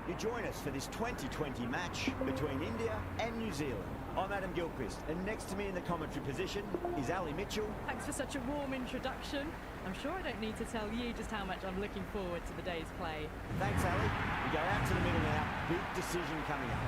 You join us for this 2020 match between India and New Zealand. I'm Adam Gilchrist, and next to me in the commentary position is Ali Mitchell. Thanks for such a warm introduction. I'm sure I don't need to tell you just how much I'm looking forward to the day's play. Thanks, Ali. We go out to the middle now. Big decision coming up.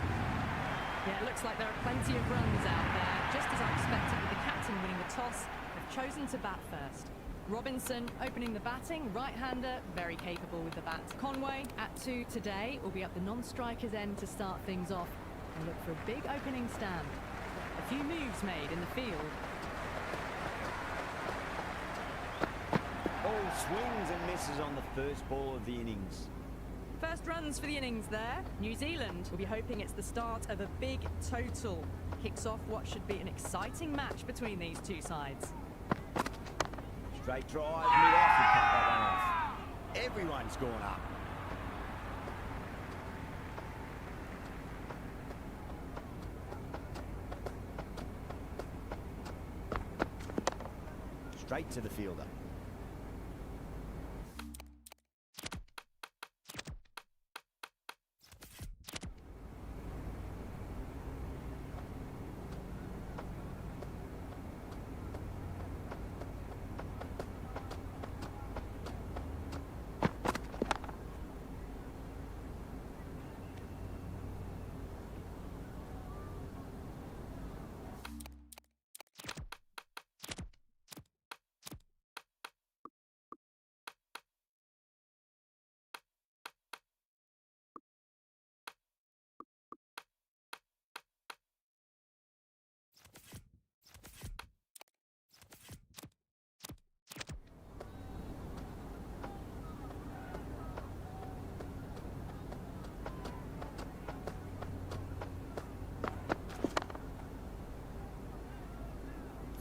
Yeah, it looks like there are plenty of runs out there. Just as I expected with the captain winning the toss, they've chosen to bat first. Robinson opening the batting, right-hander, very capable with the bat. Conway at 2 today will be up the non-striker's end to start things off and look for a big opening stand. A few moves made in the field. All swings and misses on the first ball of the innings. First runs for the innings there. New Zealand will be hoping it's the start of a big total. Kicks off what should be an exciting match between these two sides. Straight drive, mid-off, and cut that one off. Everyone's gone up. Straight to the fielder.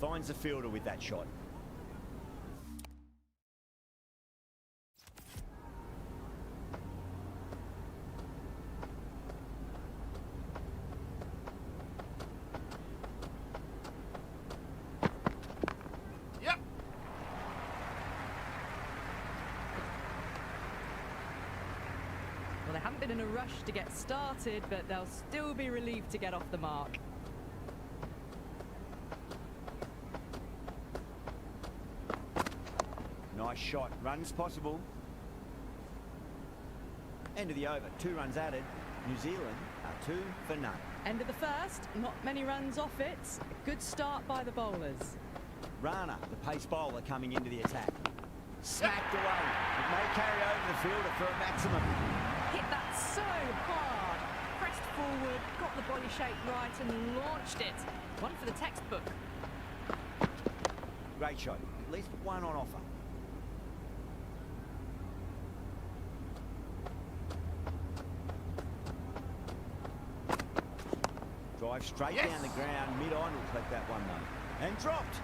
Finds the fielder with that shot. Yep. Well, they haven't been in a rush to get started, but they'll still be relieved to get off the mark. Nice shot. Runs possible. End of the over. 2 runs added. New Zealand are 2 for none. End of the first. Not many runs off it. A good start by the bowlers. Rana, the pace bowler, coming into the attack. Smacked away. It may carry over the fielder for a maximum. Hit that so hard. Pressed forward, got the body shape right and launched it. One for the textbook. Great shot. At least 1 on offer. Drive straight down the ground, mid-on, will collect that one though. And dropped.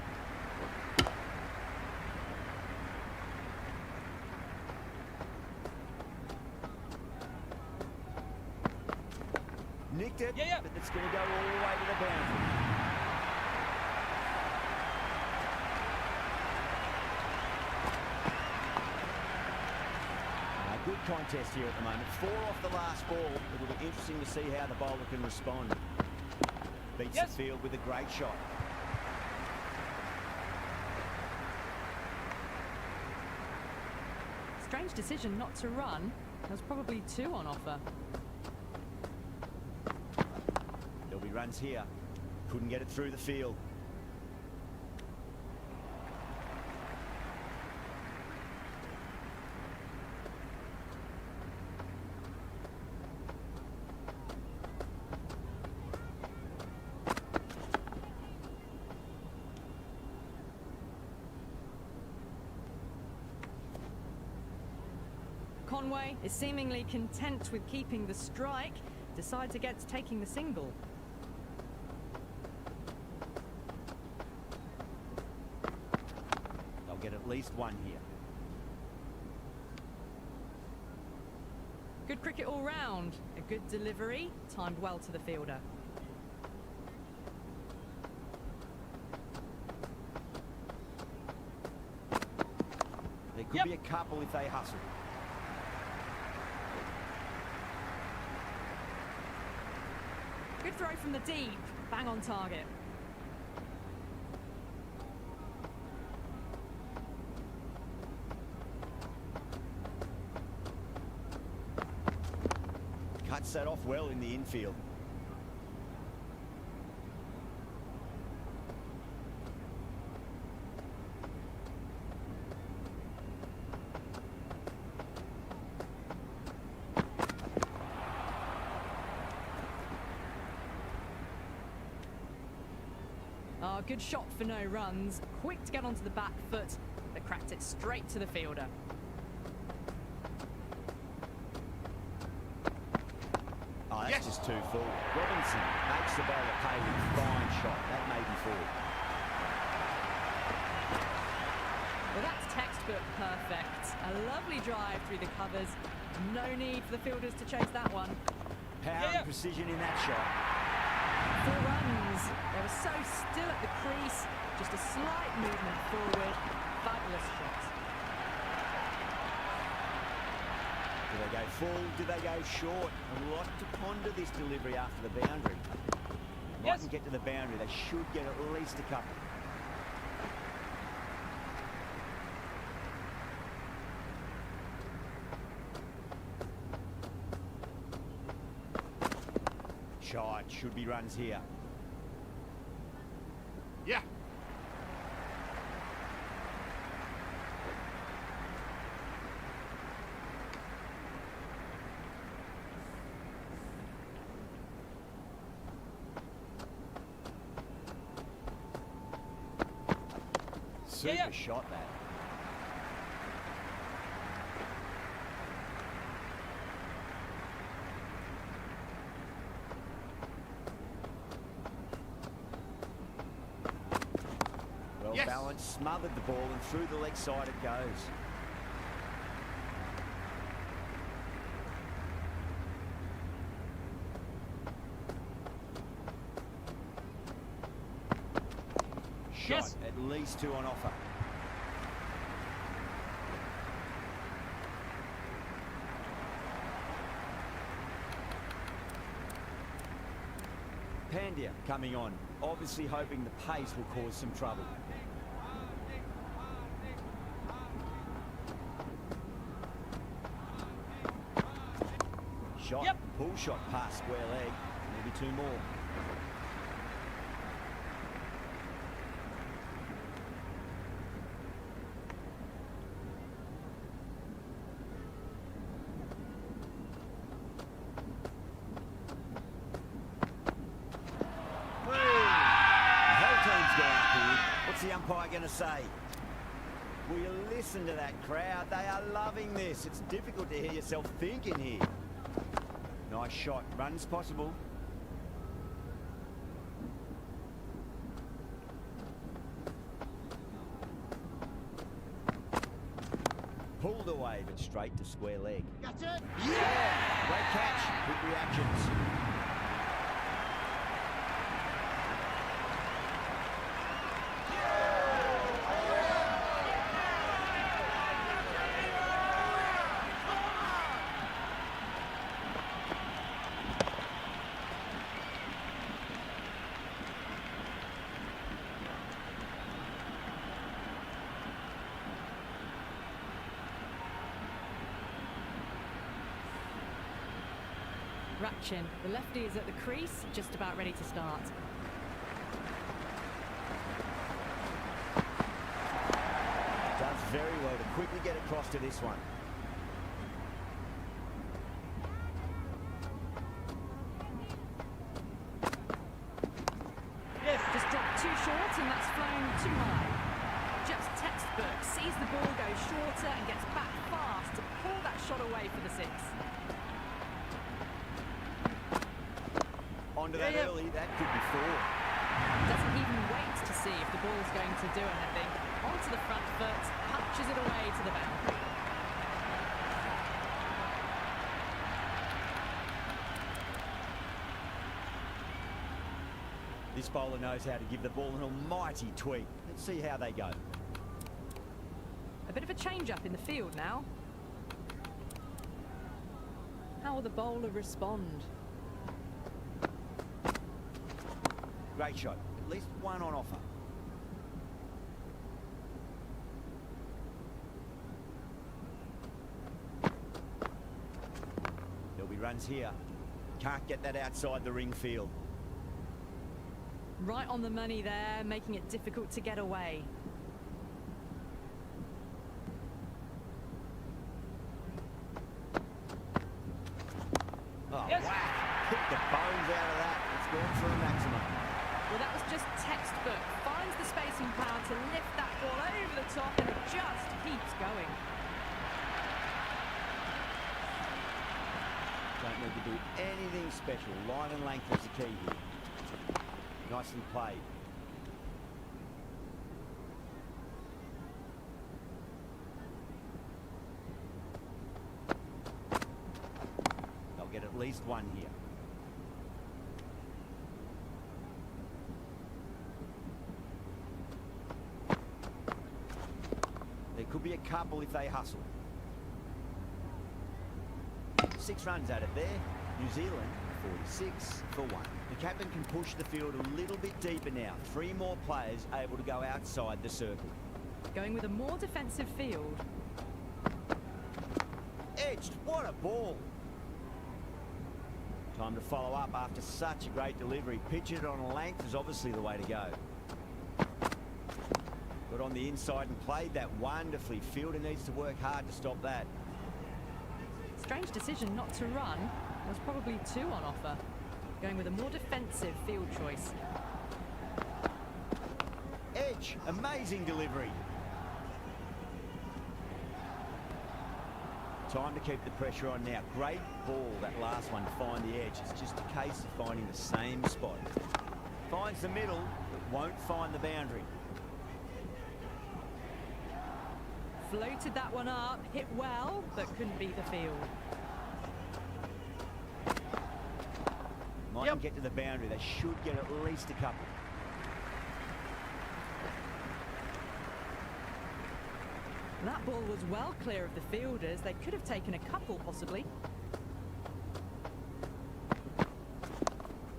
Nicked it, but it's going to go all the way to the boundary. Good contest here at the moment. 4 off the last ball. It will be interesting to see how the bowler can respond. Beats the field with a great shot. Strange decision not to run. There's probably 2 on offer. There'll be runs here. Couldn't get it through the field. Conway is seemingly content with keeping the strike, decides against taking the single. They'll get at least 1 here. Good cricket all round. A good delivery, timed well to the fielder. There could be a couple if they hustle. from the deep, bang on target. Cuts that off well in the infield. Oh, good shot for no runs. Quick to get onto the back foot, but cracked it straight to the fielder. Oh, that's just too full. Robinson makes the bowler pay with a fine shot. That may be full. Well, that's textbook perfect. A lovely drive through the covers. No need for the fielders to chase that one. Power and precision in that shot. 4 runs. They were so still at the crease. Just a slight movement forward. Fabulous shot. Do they go full? Do they go short? A lot to ponder this delivery after the boundary. Mightn't get to the boundary. They should get at least a couple. Shot. Should be runs here. Yeah. Super shot that. Well balanced, smothered the ball, and through the leg side it goes. Shot, at least 2 on offer. Pandya coming on, obviously hoping the pace will cause some trouble. Shot, pull shot past square leg, maybe 2 more. What's the umpire going to say? Will you listen to that crowd? They are loving this. It's difficult to hear yourself thinking here. Nice shot. Runs possible. Pulled away, but straight to square leg. Got it. Yeah! Great catch. Quick reactions. Ratchin, the lefty is at the crease, just about ready to start. Does very well to quickly get across to this one. Just dropped too short and that's flown too high. Just textbook, sees the ball go shorter and gets back fast to pull that shot away for the 6. Onto that early, that could be 4. Doesn't even wait to see if the ball's going to do anything. Onto the front foot, punches it away to the boundary. This bowler knows how to give the ball an almighty tweak. Let's see how they go. A bit of a change-up in the field now. How will the bowler respond? Great shot. At least one on offer. There'll be runs here. Can't get that outside the ring field. Right on the money there, making it difficult to get away. Oh, yes. Whack! Hit the bones out of that. It's gone for a maximum. Well, that was just textbook. Finds the space and power to lift that ball over the top, and it just keeps going. Don't need to do anything special. Line and length is the key here. Nicely played. They'll get at least one here. There could be a couple if they hustle. 6 runs at it there. New Zealand 46 for 1. The captain can push the field a little bit deeper now. 3 more players able to go outside the circle. Going with a more defensive field. Edged. What a ball. Time to follow up after such a great delivery. Pitch it on a length is obviously the way to go. Got on the inside and played that wonderfully. Fielder needs to work hard to stop that. Strange decision not to run. There's probably 2 on offer. Going with a more defensive field choice. Edge. Amazing delivery. Time to keep the pressure on now. Great ball, that last one, to find the edge. It's just a case of finding the same spot. Finds the middle, but won't find the boundary. Floated that one up, hit well, but couldn't beat the field. Mightn't get to the boundary. They should get at least a couple. That ball was well clear of the fielders. They could have taken a couple, possibly.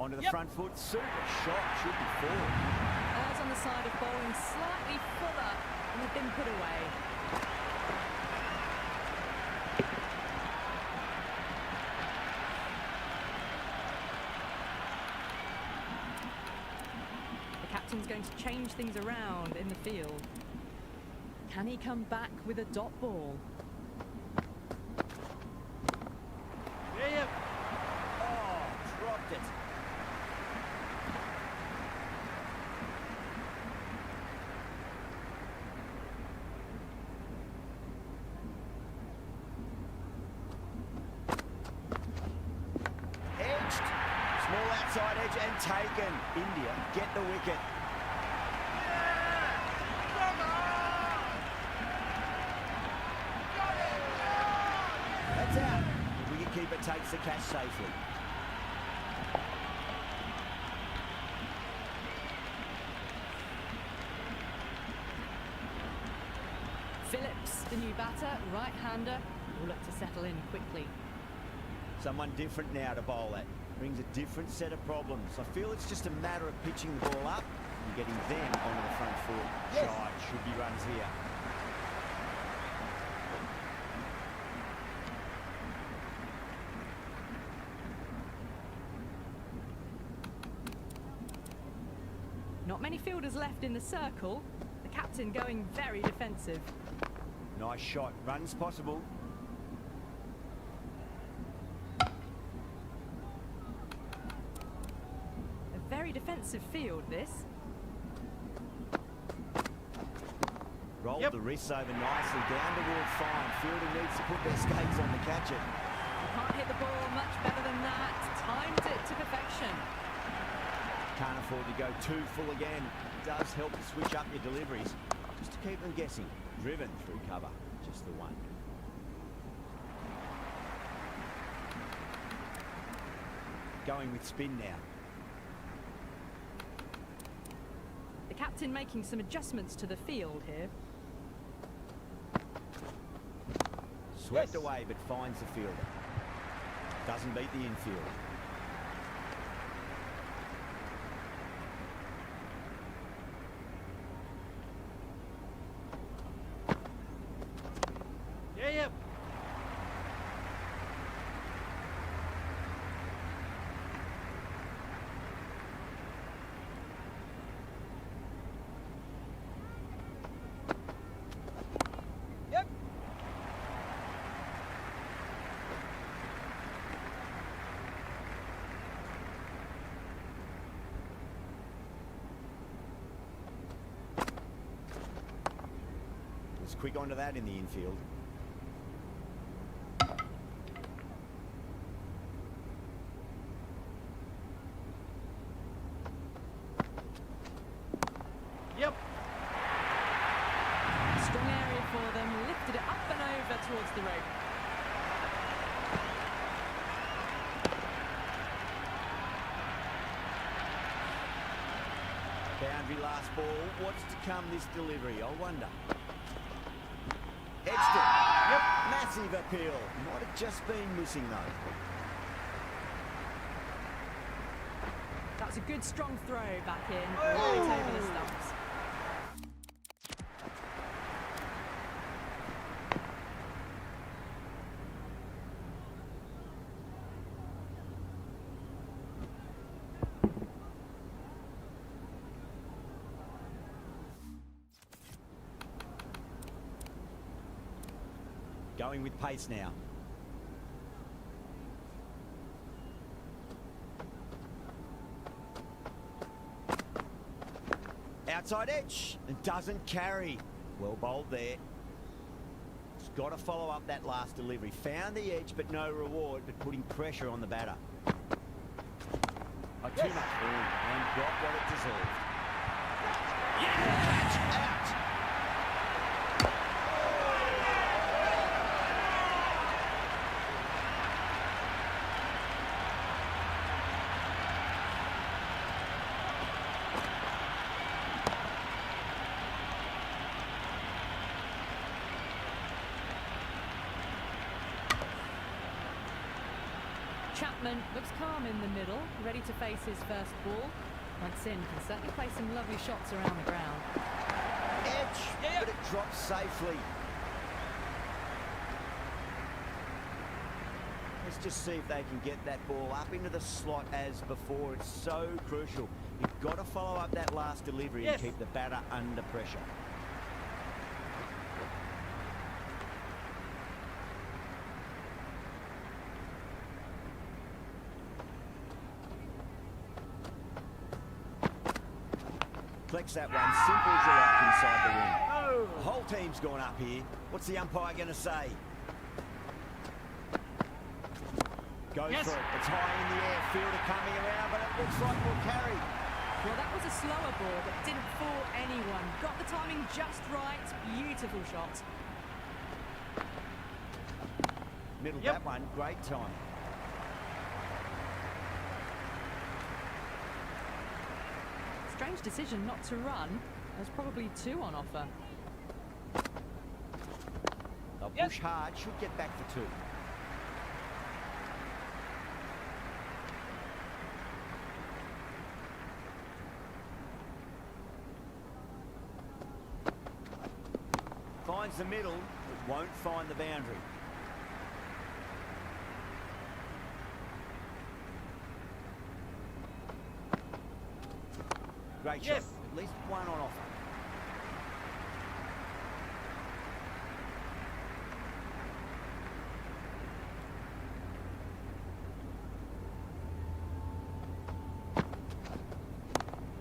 Onto the front foot. Super shot. Should be forward. Eyes on the side of bowling slightly fuller, and have been put away. The captain's going to change things around in the field. Can he come back with a dot ball? Yeah. Oh, dropped it. Edged. Small outside edge and taken. India get the wicket. That's out. The wicketkeeper takes the catch safely. Phillips, the new batter, right-hander, will look to settle in quickly. Someone different now to bowl at. Brings a different set of problems. I feel it's just a matter of pitching the ball up and getting them onto the front foot. Yes. Shot should be runs here. Not many fielders left in the circle. The captain going very defensive. Nice shot. Runs possible. A very defensive field, this. Rolled the wrists over nicely. Down toward fine. Fielder needs to put their skates on to catch it. Can't hit the ball much better than that. Timed it to perfection. Can't afford to go too full again. It does help to switch up your deliveries. Just to keep them guessing. Driven through cover. Just the one. Going with spin now. The captain making some adjustments to the field here. Swept away but finds the fielder. Doesn't beat the infield. quick onto that in the infield. Yep. Strong area for them, lifted it up and over towards the rope. Boundary last ball. What's to come this delivery, I wonder. Edged it. Yep. Massive appeal. Might have just been missing though. That's a good strong throw back in, right over the stumps. Going with pace now. Outside edge and doesn't carry. Well bowled there. It's got to follow up that last delivery. Found the edge but no reward, but putting pressure on the batter. Oh, too much and got what it deserved. Catch out. Chapman looks calm in the middle, ready to face his first ball. Once in, can certainly play some lovely shots around the ground. Edge, but it drops safely. Let's just see if they can get that ball up into the slot as before. It's so crucial. You've got to follow up that last delivery and keep the batter under pressure. Flex that one, simple as you like inside the ring. Oh. The whole team's gone up here. What's the umpire going to say? Goes for it. It's high in the air. Fielder coming around, but it looks like we'll carry. Well, that was a slower ball that didn't fool anyone. Got the timing just right. Beautiful shot. Middled that one. Great time. Strange decision not to run. There's probably two on offer. They'll push hard. Should get back for two. Finds the middle, but won't find the boundary. Great shot. At least one on offer.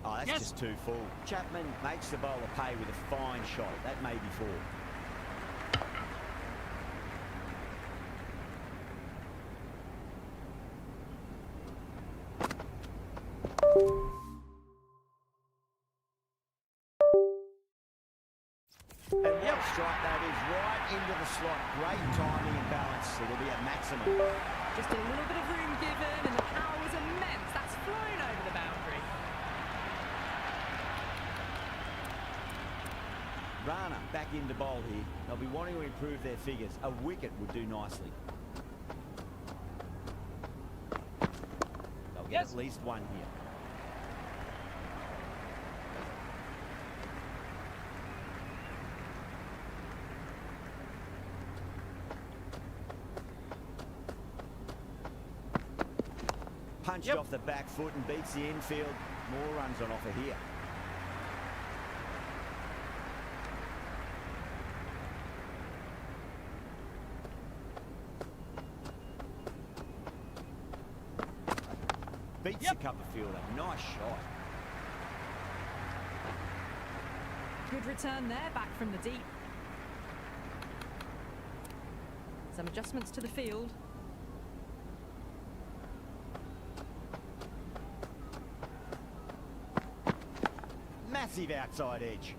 Oh, that's just too full. Chapman makes the bowler pay with a fine shot. That may be four. And what a strike that is, right into the slot. Great timing and balance. It'll be at maximum. Just a little bit of room given, and the power was immense. That's flown over the boundary. Rana back into bowl here. They'll be wanting to improve their figures. A wicket would do nicely. They'll get at least one here. Punched off the back foot and beats the infield. More runs on offer here. Beats the cover fielder. Nice shot. Good return there, back from the deep. Some adjustments to the field. Massive outside edge.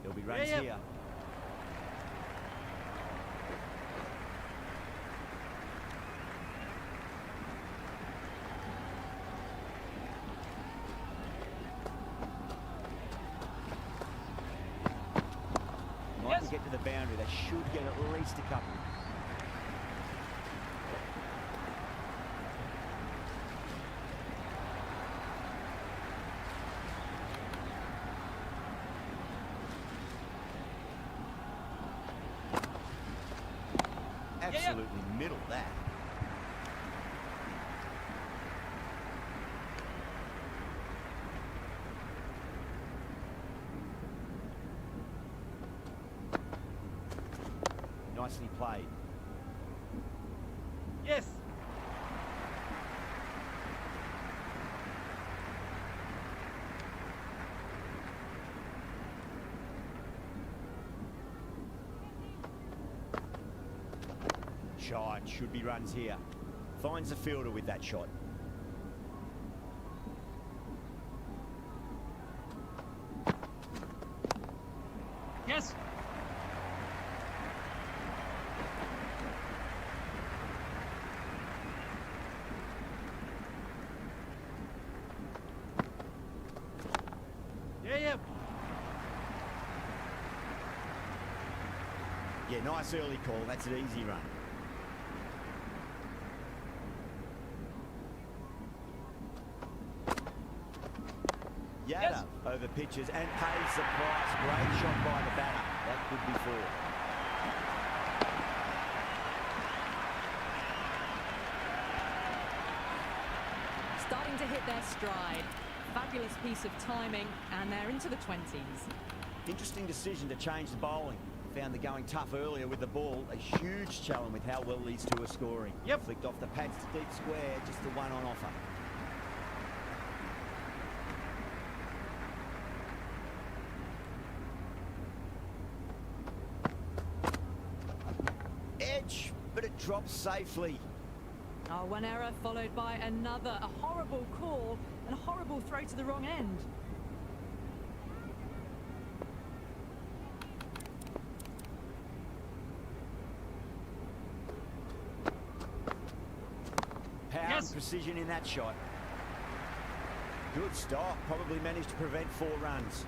There'll be runs here. To get to the boundary, they should get at least a couple. Absolutely middle that. Nicely played. Yes. Shot, should be runs here. Finds the fielder with that shot. Yes. Yeah, nice early call. That's an easy run. Yada over pitches and pays the price. Great shot by the batter. That could be four. Starting to hit their stride. Fabulous piece of timing, and they're into the 20s. Interesting decision to change the bowling. Found the going tough earlier with the ball. A huge challenge with how well these two are scoring. Flicked off the pads to deep square, just the one on offer. Edge, but it drops safely. Oh, one error followed by another. A horrible call and a horrible throw to the wrong end. Power and precision in that shot. Good stop. Probably managed to prevent 4 runs.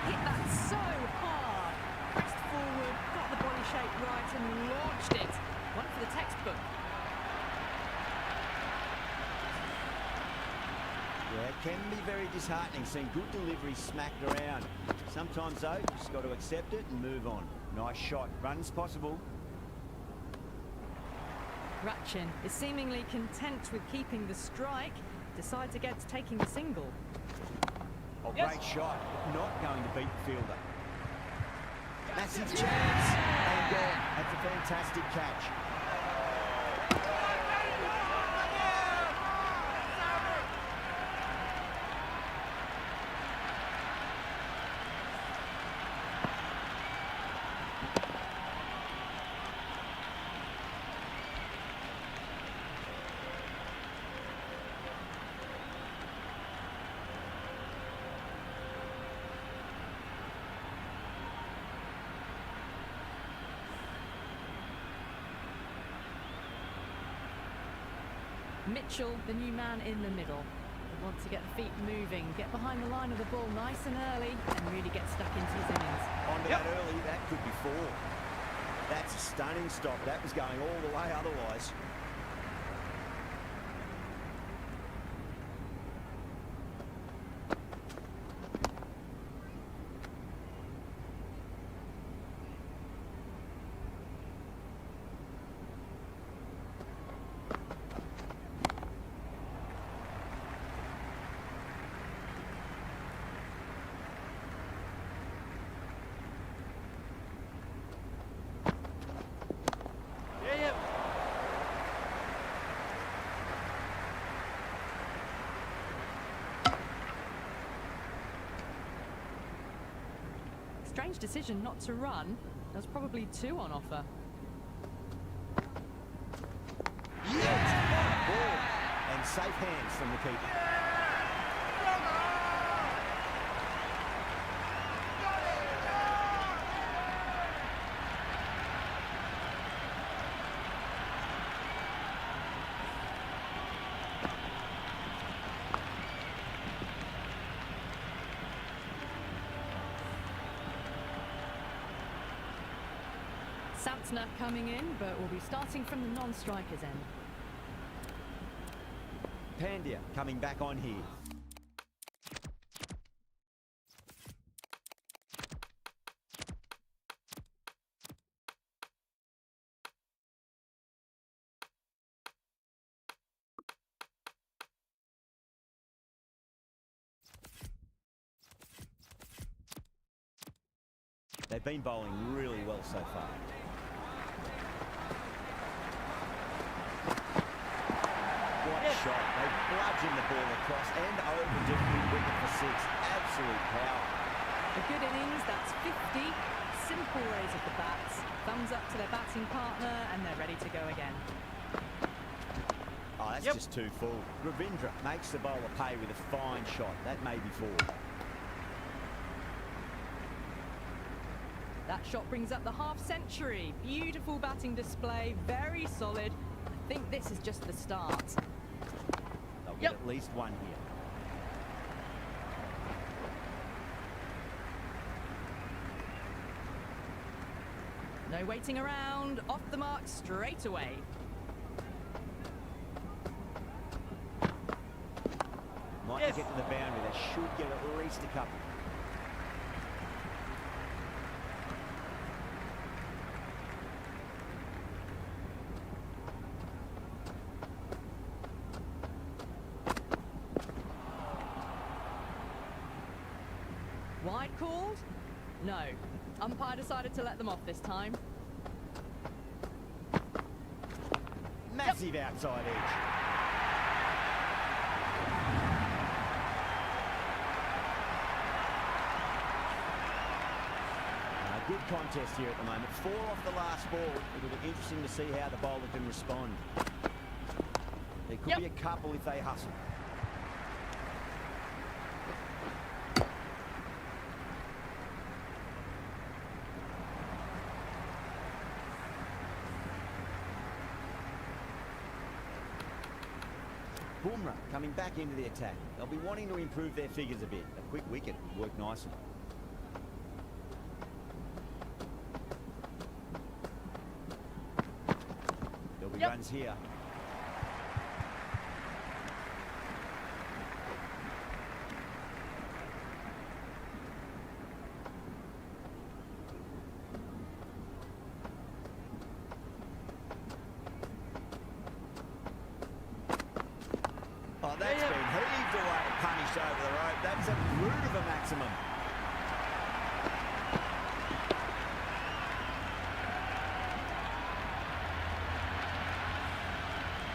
Hit that so hard. Pressed forward, got the body shape right and launched it. One for the textbook. Yeah, it can be very disheartening seeing good delivery smacked around. Sometimes though, you just got to accept it and move on. Nice shot. Runs possible. Ratchin is seemingly content with keeping the strike. Decides against taking the single. Oh, great shot, but not going to beat the fielder. Massive chance. And gone. That's a fantastic catch. Mitchell, the new man in the middle. He wants to get the feet moving, get behind the line of the ball nice and early, and really get stuck into his innings. Onto that early, that could be 4. That's a stunning stop. That was going all the way otherwise. Strange decision not to run. There's probably two on offer. Yes! What a ball! And safe hands from the keeper. Santner coming in, but will be starting from the non-striker's end. Pandya coming back on here. They've been bowling really well so far. Shot. They bludgeon the ball across and over different wicket for six. Absolute power. A good innings, that's 50. Simple raise of the bats. Thumbs up to their batting partner and they're ready to go again. Oh, that's just too full. Ravindra makes the bowler pay with a fine shot. That may be four. That shot brings up the half century. Beautiful batting display, very solid. I think this is just the start. Get at least one here. No waiting around, off the mark straight away. Might get to the boundary, they should get at least a couple. Wide called? No. Umpire decided to let them off this time. Massive outside edge. Good contest here at the moment. 4 off the last ball. It'll be interesting to see how the bowler can respond. There could be a couple if they hustle. Bumrah coming back into the attack. They'll be wanting to improve their figures a bit. A quick wicket would work nicely. There'll be runs here. Oh, that's been heaved away, punished over the rope. That's a brute of a maximum.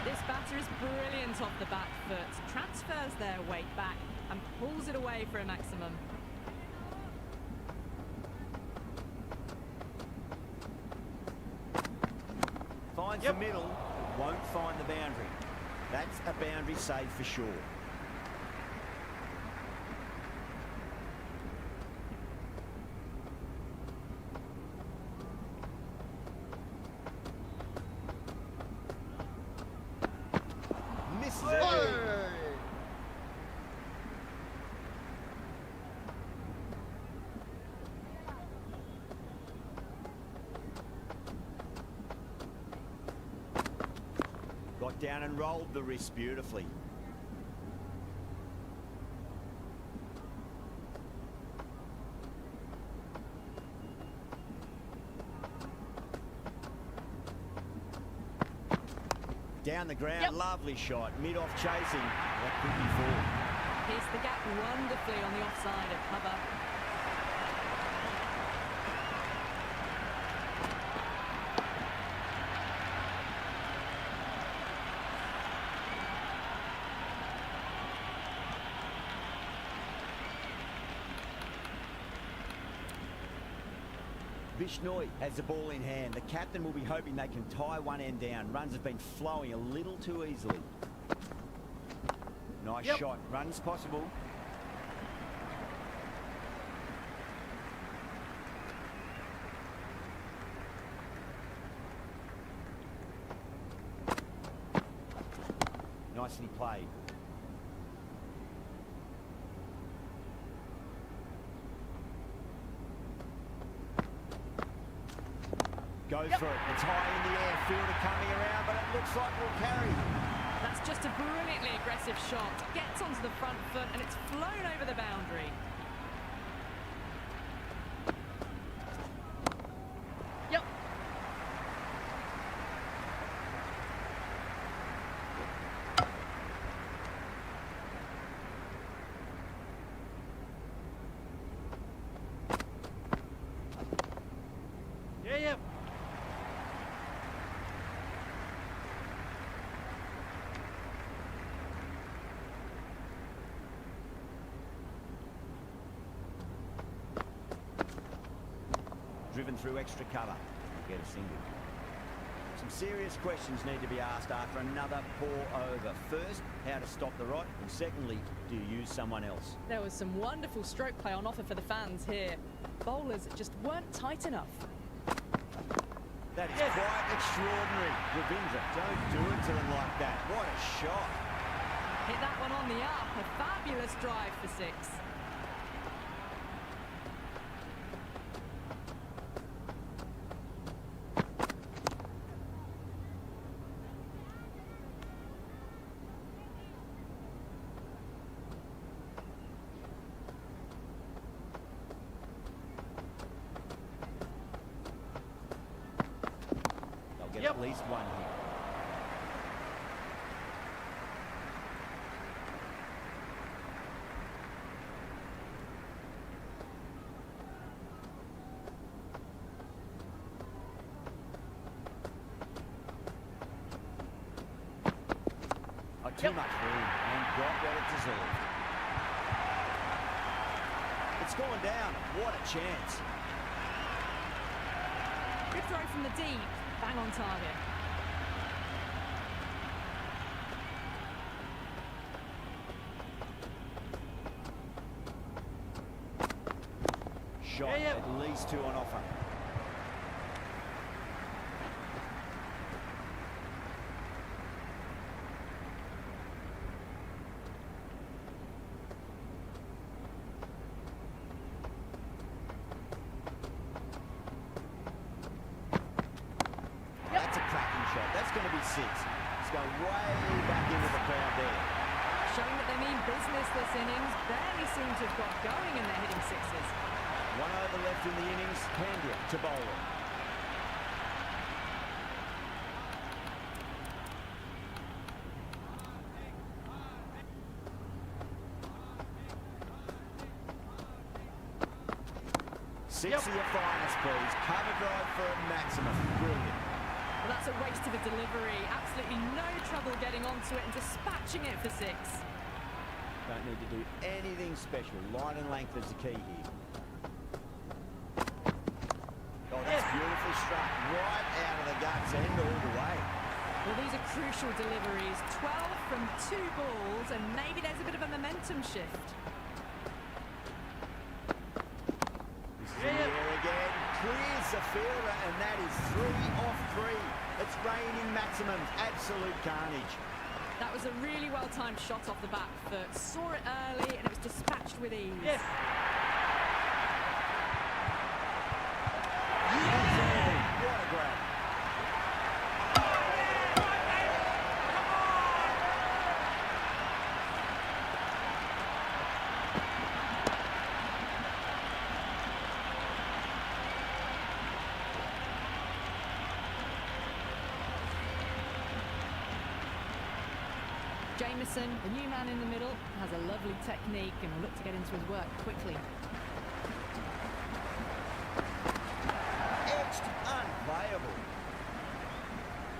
This batter is brilliant off the back foot, transfers their weight back and pulls it away for a maximum. Finds the middle, but won't find the boundary. That's a boundary save for sure. Misses it. Got down and rolled the wrist beautifully. Down the ground, lovely shot. Mid-off chasing. That could be four. Pierced the gap wonderfully on the offside of cover. Bishnoi has the ball in hand. The captain will be hoping they can tie one end down. Runs have been flowing a little too easily. Nice shot. Runs possible. Nicely played. Goes for it. It's high in the air. Fielder coming around, but it looks like we'll carry. That's just a brilliantly aggressive shot. Gets onto the front foot and it's flown over the boundary. Yep. Yeah. Driven through extra cover. Get a single. Some serious questions need to be asked after another poor over. First, how to stop the rot, and secondly, do you use someone else? There was some wonderful stroke play on offer for the fans here. Bowlers just weren't tight enough. That is quite extraordinary. Ravindra, don't do it to them like that. What a shot. Hit that one on the up. A fabulous drive for 6. At least one here. Too much room and got what it deserved. It's gone down. What a chance. Good throw from the deep. Bang on target. Shot, at least 2 on offer. That's going to be 6. It's going way back into the crowd there. Showing that they mean business this innings. Barely seem to have got going and they're hitting 6s. 1 over left in the innings. Pandya to bowler. Six of your finest, please. Cover drive for a maximum. Brilliant. Well, that's a waste of a delivery. Absolutely no trouble getting onto it and dispatching it for 6. Don't need to do anything special. Line and length is the key here. Oh, that's beautifully struck. Right out of the guts end all the way. Well, these are crucial deliveries. 12 from 2 balls, and maybe there's a bit of a momentum shift. This is in the air again. Clears the fielder, and that is 3 off 3. It's raining maximums. Absolute carnage. That was a really well-timed shot off the back foot. Saw it early, and it was dispatched with ease. Yes. What a grab. Jamieson, the new man in the middle, has a lovely technique and will look to get into his work quickly. Edged, unplayable.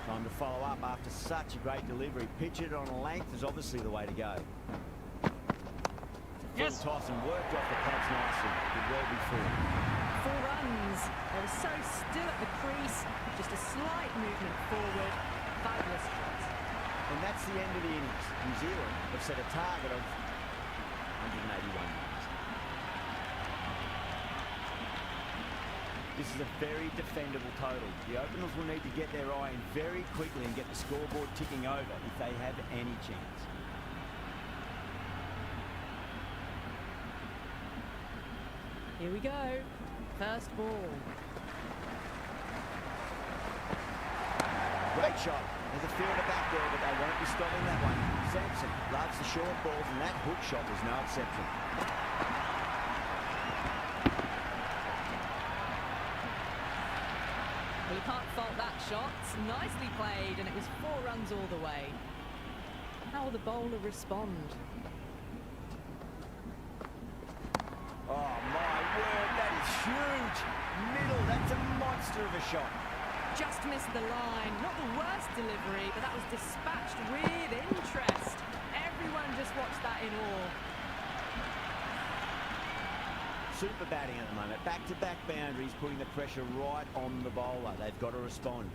Time to follow up after such a great delivery. Pitch it on a length is obviously the way to go. Yes. Full toss and worked off the pads nicely. Did well before. runs. They were so still at the crease, just a slight movement forward. Fabulous shot. And that's the end of the innings. New Zealand have set a target of 181 runs. This is a very defendable total. The openers will need to get their eye in very quickly and get the scoreboard ticking over if they have any chance. Here we go. First ball. Great shot. There's a fielder back there, but they won't be stopping that one. Sampson loves the short balls, and that hook shot was no exception. Well, you can't fault that shot. Nicely played, and it was 4 runs all the way. How will the bowler respond? Oh, my word, that is huge. Middle, that's a monster of a shot. Just missed the line. Not the worst delivery, but that was dispatched with interest. Everyone just watched that in awe. Super batting at the moment. Back-to-back boundaries, putting the pressure right on the bowler. They've got to respond.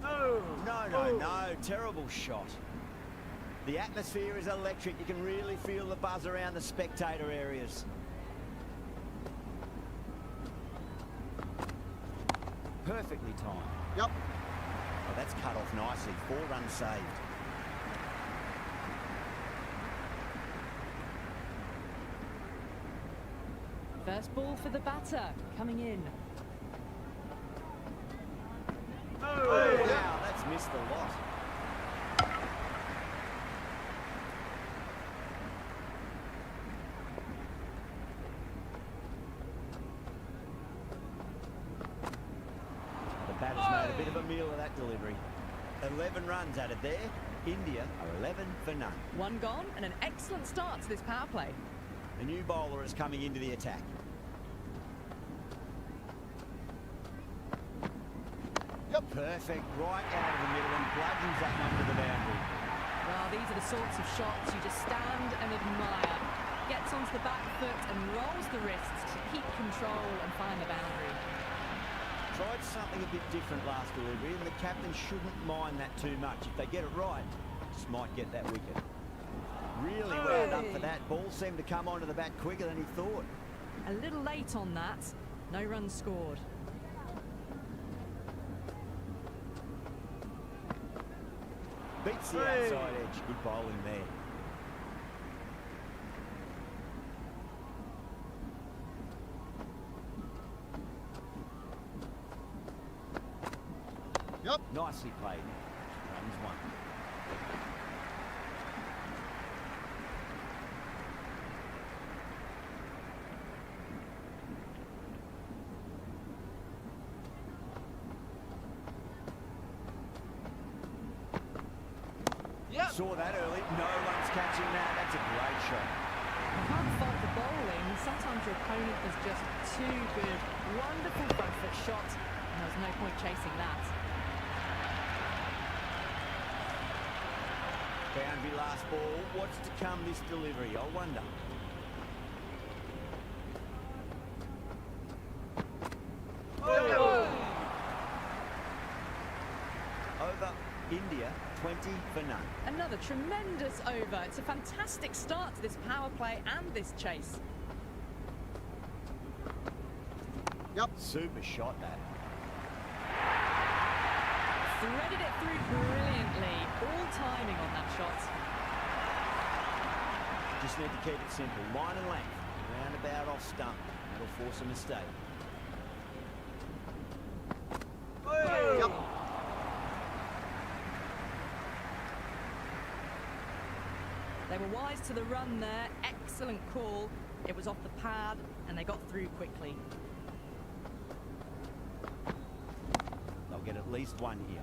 No. Terrible shot. The atmosphere is electric. You can really feel the buzz around the spectator areas. Perfectly timed. Yep. Oh, that's cut off nicely. 4 runs saved. First ball for the batter, coming in. Oh, wow, that's missed a lot. The batter's made a bit of a meal of that delivery. 11 runs added there. India are 11 for none. 1 gone and an excellent start to this power play. The new bowler is coming into the attack. Yep. Perfect, right out of the middle and bludgeons that one to the boundary. Well, these are the sorts of shots you just stand and admire. Gets onto the back foot and rolls the wrists to keep control and find the boundary. Tried something a bit different last delivery, and the captain shouldn't mind that too much. If they get it right, just might get that wicket. Really wound up for that. Ball seemed to come onto the bat quicker than he thought. A little late on that. No runs scored. Beats the outside edge. Good bowling there. Yep. Nicely played. Runs 1. Yep. Saw that early. No one's catching that. That's a great shot. You can't fault the bowling. Sometimes your opponent is just too good. Wonderful front foot shot, and there was no point chasing that. Boundary last ball. What's to come this delivery? I wonder. Over India, 20 for none. Another tremendous over. It's a fantastic start to this power play and this chase. Yep. Super shot that. Threaded it through brilliantly. All timing on that shot. Just need to keep it simple. Line and length. Roundabout off stump. That'll force a mistake. Yep. They were wise to the run there. Excellent call. It was off the pad and they got through quickly. They'll get at least 1 here.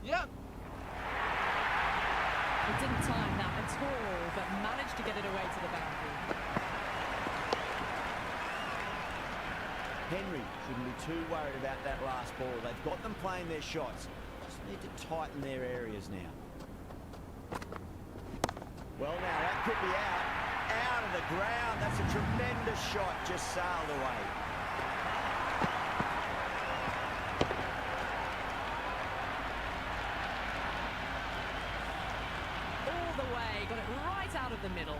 Yep. ball, but managed to get it away to the boundary. Henry shouldn't be too worried about that last ball. They've got them playing their shots. Just need to tighten their areas now. Well, now that could be out of the ground. That's a tremendous shot, just sailed away. All the way, got it right out of the middle.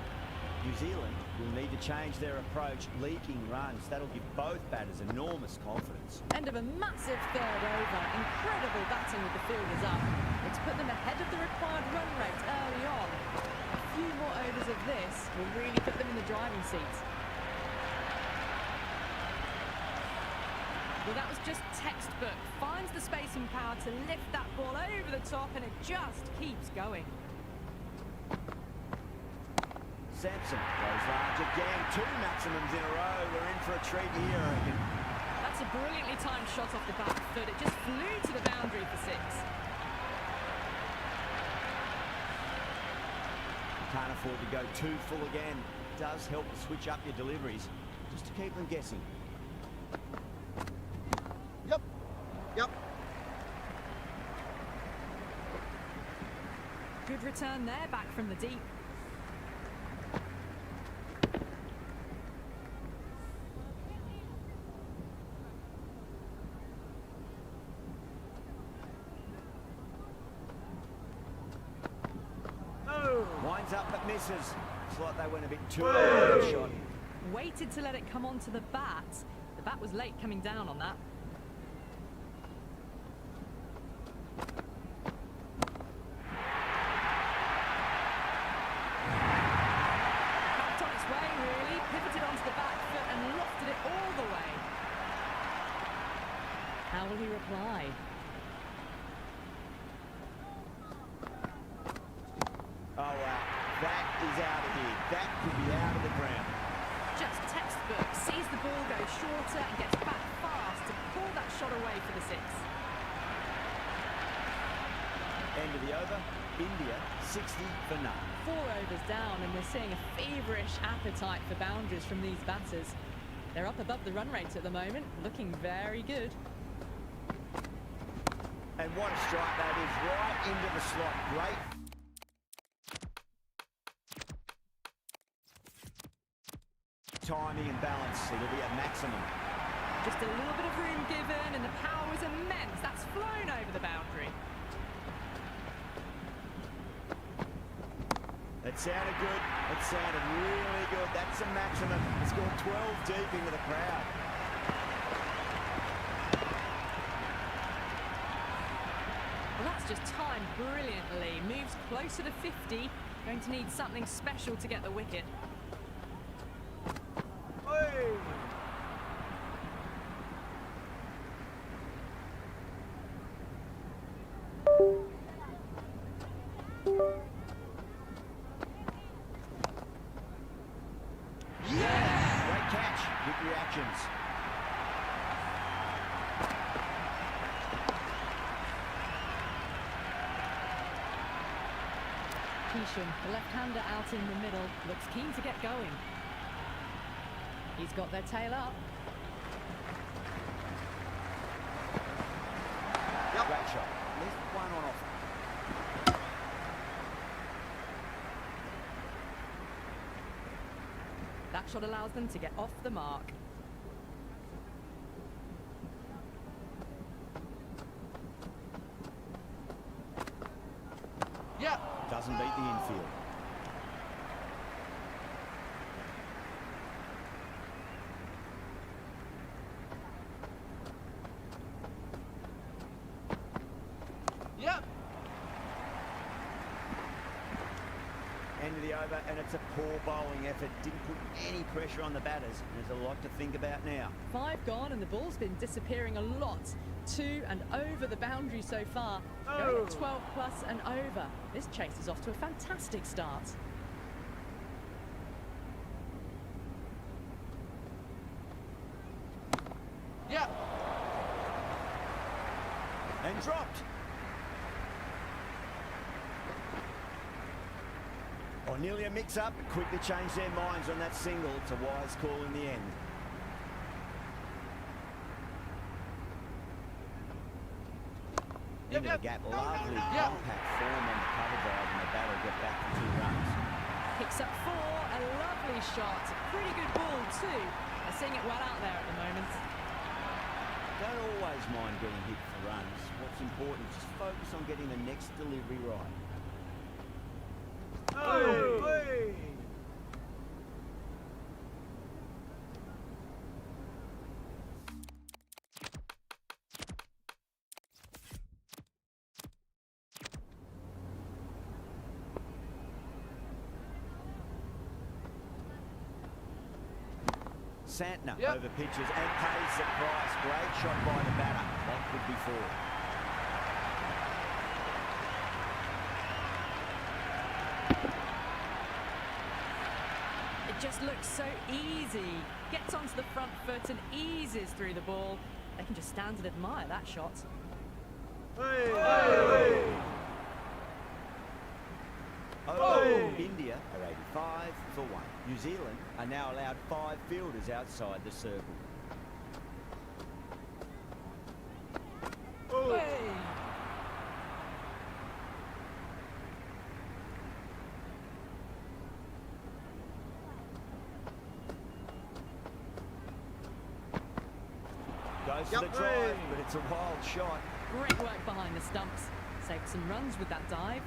New Zealand will need to change their approach, leaking runs. That'll give both batters enormous confidence. End of a massive third over. Incredible batting with the fielders up. It's put them ahead of the required run rate early on. A few more overs of this will really put them in the driving seat. Well, that was just textbook. Finds the space and power to lift that ball over the top, and it just keeps going. Sampson goes large again. 2 maximums in a row. We're in for a treat here, I reckon. That's a brilliantly timed shot off the back foot. It just flew to the boundary for 6. Can't afford to go too full again. It does help to switch up your deliveries, just to keep them guessing. Yep. Yep. Good return there, back from the deep. Winds up but misses. It's like they went a bit too early with the shot. Waited to let it come onto the bat. The bat was late coming down on that. Backed on its way, really. Pivoted onto the back foot and lofted it all the way. How will he reply? Oh, wow. That is out of here. That could be out of the ground. Just textbook. Sees the ball go shorter and gets back fast to pull that shot away for the 6. End of the over. India 60 for none. 4 overs down, and we're seeing a feverish appetite for boundaries from these batters. They're up above the run rate at the moment, looking very good. And what a strike that is, right into the slot. Great. Timing and balance, it'll be a maximum. Just a little bit of room given, and the power was immense. That's flown over the boundary. That sounded good. That sounded really good. That's a maximum. It's gone 12 deep into the crowd. Well, that's just timed brilliantly. Moves closer to 50. Going to need something special to get the wicket. Great catch. Good reactions. Keesham, the left-hander out in the middle, looks keen to get going. He's got their tail up. Yep. Great shot. Left one on off. That shot allows them to get off the mark. Yep. Doesn't beat the infield. Yep. End of the over, and it's a poor bowling effort. Didn't put any pressure on the batters. There's a lot to think about now. 5 gone, and the ball's been disappearing a lot. 2 and over the boundary so far. Going at 12 plus and over. This chase is off to a fantastic start. Yep. And dropped. Oh, Oh, nearly a mix-up, but quickly changed their minds on that single. It's a wise call in the end. Into the gap, lovely compact form on the cover drive, and the batter get back for 2 runs. Picks up 4, a lovely shot. Pretty good ball too. They're seeing it well out there at the moment. Don't always mind getting hit for runs. What's important is just focus on getting the next delivery right. Hey! Santner over pitches and pays the price. Great shot by the batter. That could be 4. It just looks so easy. Gets onto the front foot and eases through the ball. They can just stand and admire that shot. India are 85 for 1. New Zealand are now allowed 5 fielders outside the circle. Goes for the drive, but it's a wild shot. Great work behind the stumps. Saved some runs with that dive.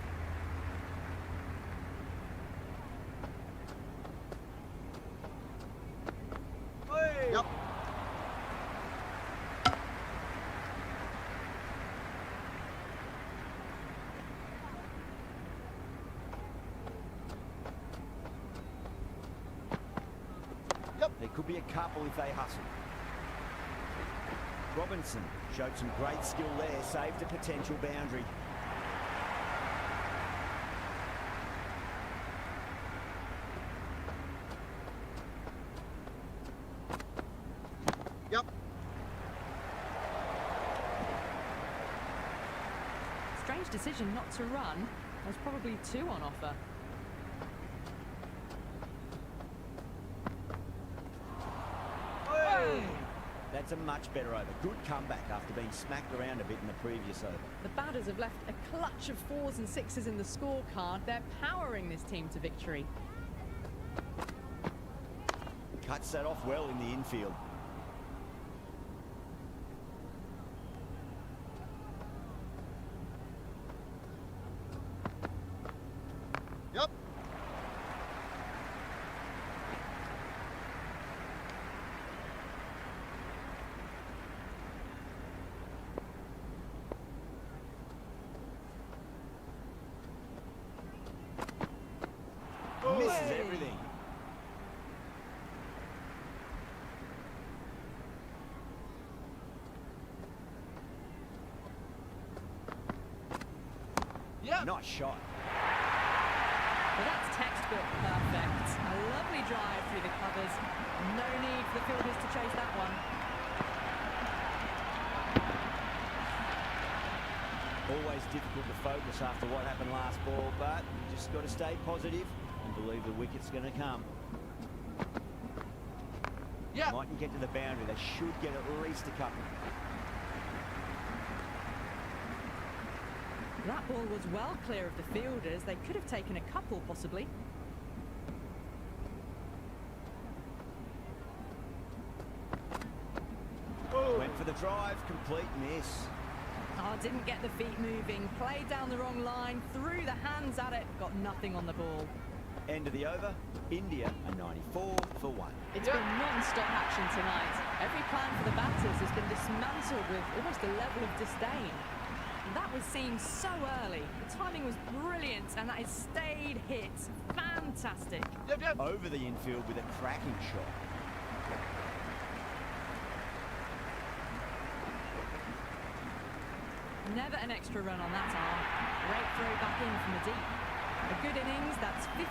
Yep. There could be a couple if they hustle. Robinson showed some great skill there, saved a potential boundary. Yep. Strange decision not to run. There's probably 2 on offer. That's a much better over. Good comeback after being smacked around a bit in the previous over. The batters have left a clutch of 4s and 6s in the scorecard. They're powering this team to victory. Cuts that off well in the infield. Yep. Misses everything. Yep. Nice shot. Well, that's textbook perfect. A lovely drive through the covers. No need for the fielders to chase that one. Always difficult to focus after what happened last ball, but you just got to stay positive and believe the wicket's going to come. Yep. Mightn't get to the boundary. They should get at least a couple. That ball was well clear of the fielders. They could have taken a couple, possibly. Went for the drive, complete miss. Oh, didn't get the feet moving. Played down the wrong line, threw the hands at it, got nothing on the ball. End of the over. India are 94 for 1. It's been non-stop action tonight. Every plan for the batters has been dismantled with almost a level of disdain. And that was seen so early. The timing was brilliant, and that has stayed hit. Fantastic. Yep. Over the infield with a cracking shot. Never an extra run on that arm. Great throw back in from the deep. A good innings, that's 50.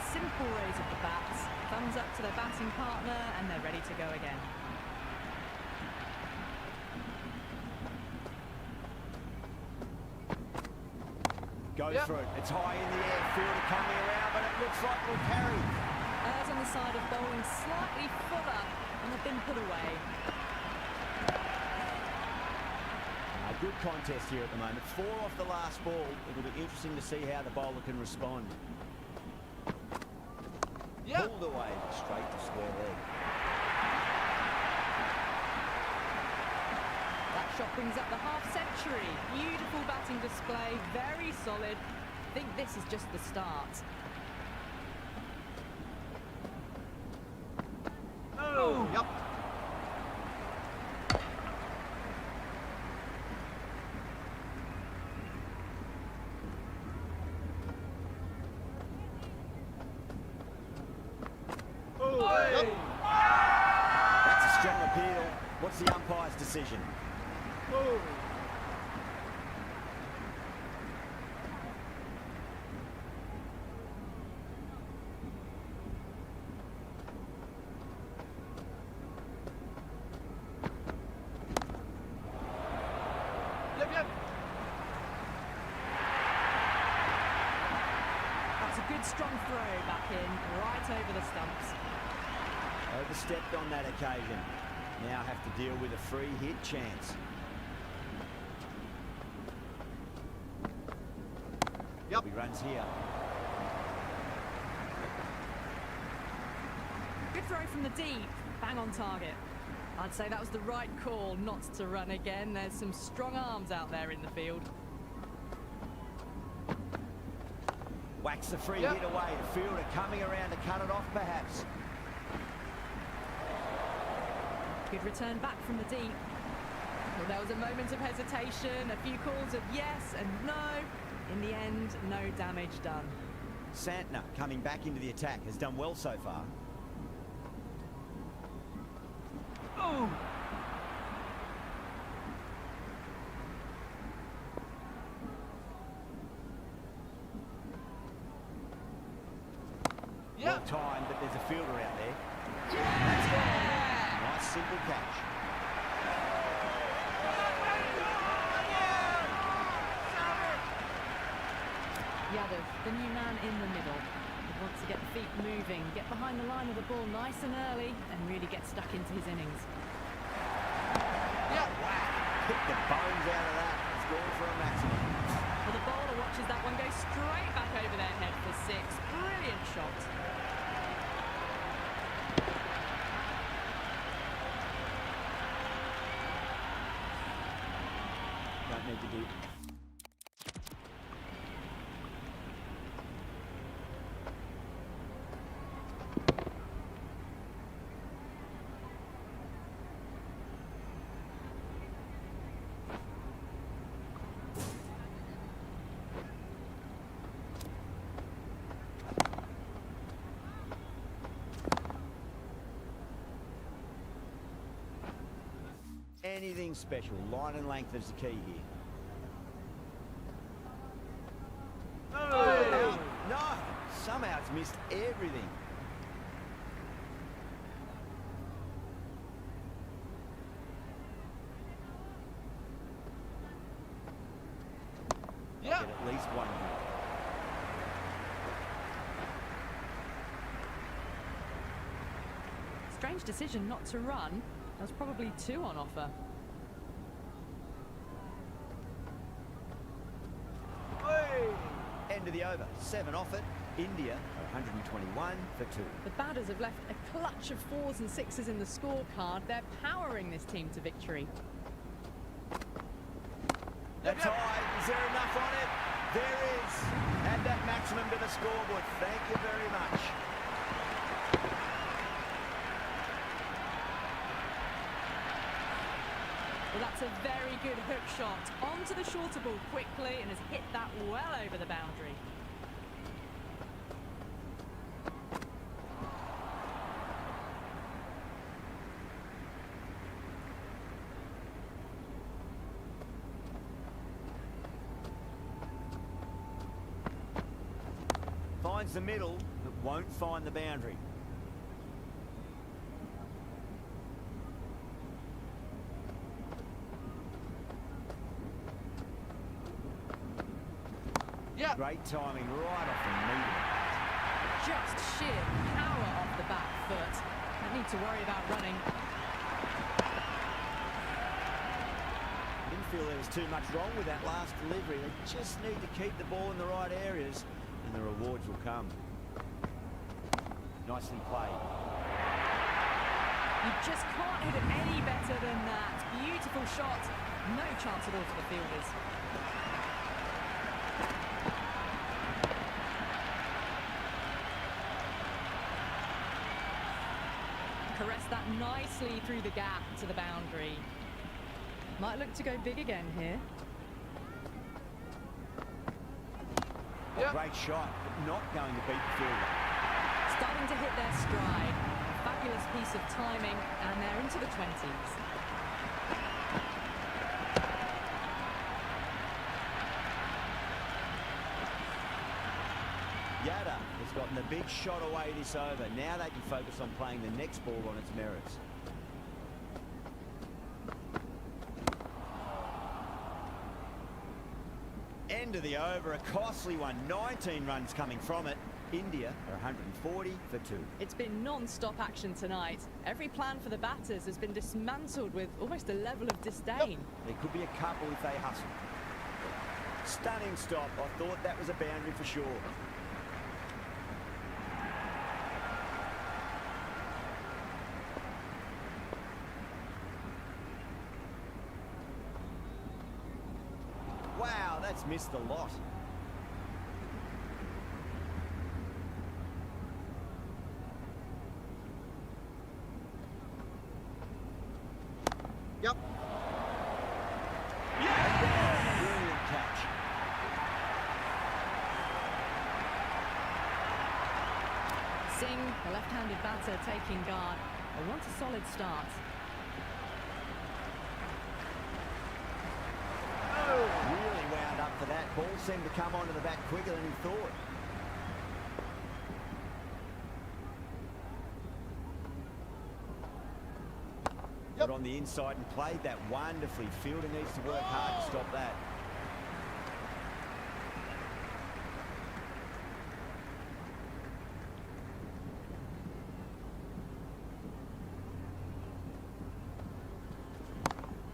Simple raise of the bats. Thumbs up to their batting partner, and they're ready to go again. Goes Yep. for it. It's high in the air. Fielder coming around, but it looks like we'll carry. Errs on the side of bowling slightly fuller and have been put away. A good contest here at the moment. 4 off the last ball. It'll be interesting to see how the bowler can respond. Yep. Pulled away straight to square leg. That shot brings up the half-century. Beautiful batting display, very solid. I think this is just the start. Oh. Yep. Yep. That's a strong appeal. What's the umpire's decision? Yep. That's a good strong throw back in, right over the stumps. Overstepped on that occasion. Now have to deal with a free hit chance. Yep. He runs here. Good throw from the deep, bang on target. I'd say that was the right call not to run again. There's some strong arms out there in the field. Whacks the free Yep. hit away. The fielder coming around to cut it off perhaps. Good return back from the deep. Well, there was a moment of hesitation, a few calls of yes and no. In the end, no damage done. Santner coming back into the attack has done well so far. Oh. Well Yep. timed, but there's a fielder out there. Yeah! Nice simple catch. Yadav, the new man in the middle. He wants to get the feet moving, get behind the line of the ball nice and early, and really get stuck into his innings. Yep. Whack. Pick the bones out of that. It's going for a maximum. Well, the bowler watches that one go straight back over their head for 6. Brilliant shot. Don't need to do. Anything special. Line and length is the key here. Oh. No! Somehow it's missed everything. Yep. Get at least one hit. Strange decision not to run. There was probably 2 on offer. End of the over. 7 off it. India are 121 for 2. The batters have left a clutch of 4s and 6s in the scorecard. They're powering this team to victory. That's high. Is there enough on it? There is. Add that maximum to the scoreboard. Thank you very much. Well, that's a very good hook shot. Onto the shorter ball quickly and has hit that well over the boundary. Finds the middle, but won't find the boundary. Yeah. Great timing right off the meat of the bat. Just sheer power off the back foot. Don't need to worry about running. Didn't feel there was too much wrong with that last delivery. They just need to keep the ball in the right areas and the rewards will come. Nicely played. You just can't hit it any better than that. Beautiful shot. No chance at all for the fielders. Caress that nicely through the gap to the boundary. Might look to go big again here. Yeah. Great shot, but not going to beat the fielder. Starting to hit their stride. A fabulous piece of timing, and they're into the 20s. Yada has gotten the big shot away this over. Now they can focus on playing the next ball on its merits. End of the over, a costly one. 19 runs coming from it. India are 140 for 2. It's been non-stop action tonight. Every plan for the batters has been dismantled with almost a level of disdain. There could be a couple if they hustle. Stunning stop. I thought that was a boundary for sure. Wow, that's missed a lot. Yep. Brilliant catch. Singh, the left-handed batter, taking guard. They want a solid start. Really wound up for that. Ball seemed to come onto the bat quicker than he thought. Yep. Got on the inside and played that wonderfully. Fielder needs to work hard to stop that.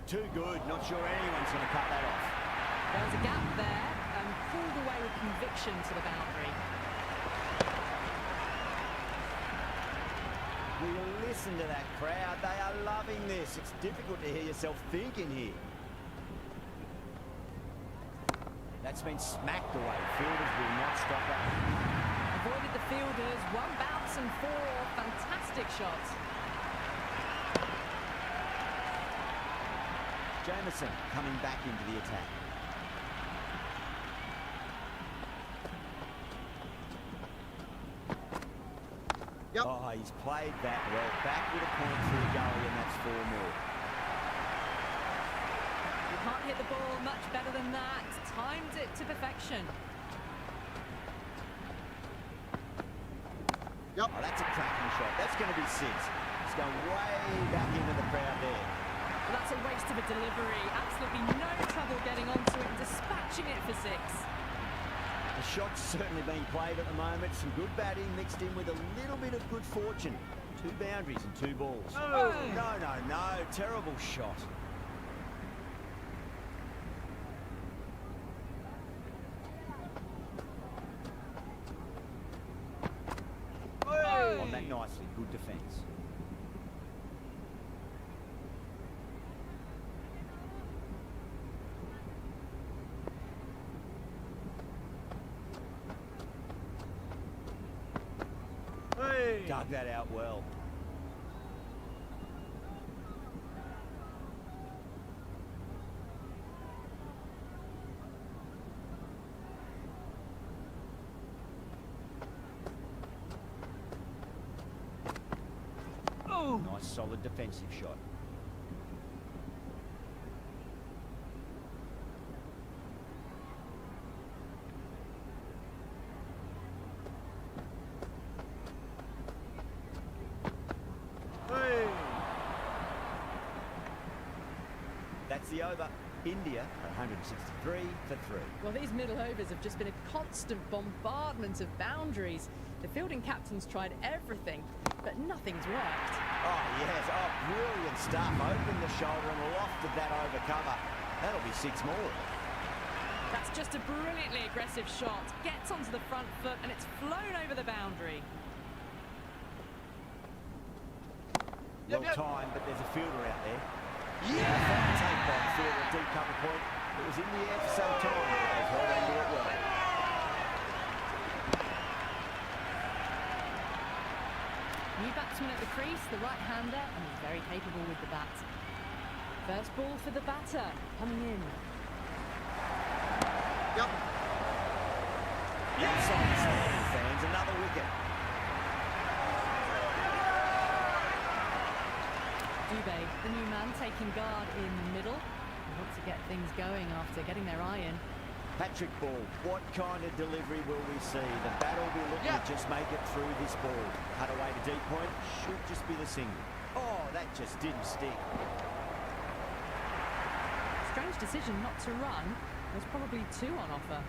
Too good. Not sure anyone's going to cut that off. There was a gap there and pulled away with conviction to the boundary. Will you listen to that crowd? They are loving this. It's difficult to hear yourself thinking here. That's been smacked away. Fielders will not stop that. Avoided the fielders. One bounce and 4. Fantastic shots. Jamieson coming back into the attack. Yep. Oh, he's played that well. Back with a point through the gully, and that's 4 more. You can't hit the ball much better than that. Timed it to perfection. Yep. Oh, that's a cracking shot. That's going to be 6. It's going way back into the crowd there. Well, that's a waste of a delivery. Absolutely no trouble getting onto it and dispatching it for 6. The shot's certainly being played at the moment. Some good batting mixed in with a little bit of good fortune. 2 boundaries and 2 balls. Oh. No. Terrible shot. Hey. On that nicely. Good defence. Hey. Dug that out well. Oh. Nice solid defensive shot. Hey. That's the over. India 163 for 3. Well, these middle overs have just been a constant bombardment of boundaries. The fielding captain's tried everything, but nothing's worked. Oh, yes. Oh, brilliant stuff. Opened the shoulder and lofted that over cover. That'll be 6 more. That's just a brilliantly aggressive shot. Gets onto the front foot and it's flown over the boundary. Well timed, but there's a fielder out there. Yeah! Fine take by the fielder at deep cover point. It was in the air for some time, but they've held on to it well. New batsman at the crease, the right-hander, and he's very capable with the bat. First ball for the batter, coming in. Yep. Inside standing fans, another wicket. Dubé, the new man, taking guard in the middle. They want to get things going after getting their eye in. Patrick Ball, what kind of delivery will we see? The bat will be looking to just make it through this ball. Cut away to deep point, should just be the single. Oh, that just didn't stick. Strange decision not to run. There's probably 2 on offer.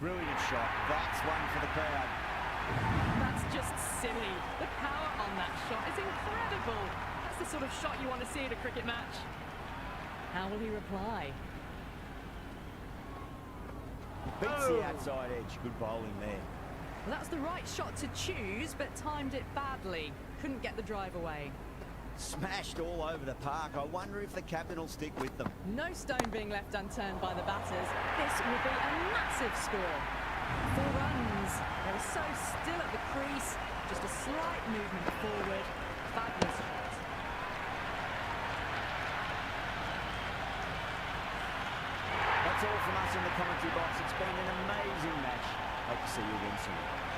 Brilliant shot. That's one for the crowd. That's just silly. The power on that shot is incredible. That's the sort of shot you want to see at a cricket match. How will he reply? Beats the outside edge. Good bowling there. Well, that's the right shot to choose, but timed it badly. Couldn't get the drive away. Smashed all over the park. I wonder if the captain will stick with them. No stone being left unturned by the batters. This will be a massive score. 4 runs. They were so still at the crease. Just a slight movement forward. Fabulous shot. That's all from us in the commentary box. It's been an amazing match. Hope to see you again soon.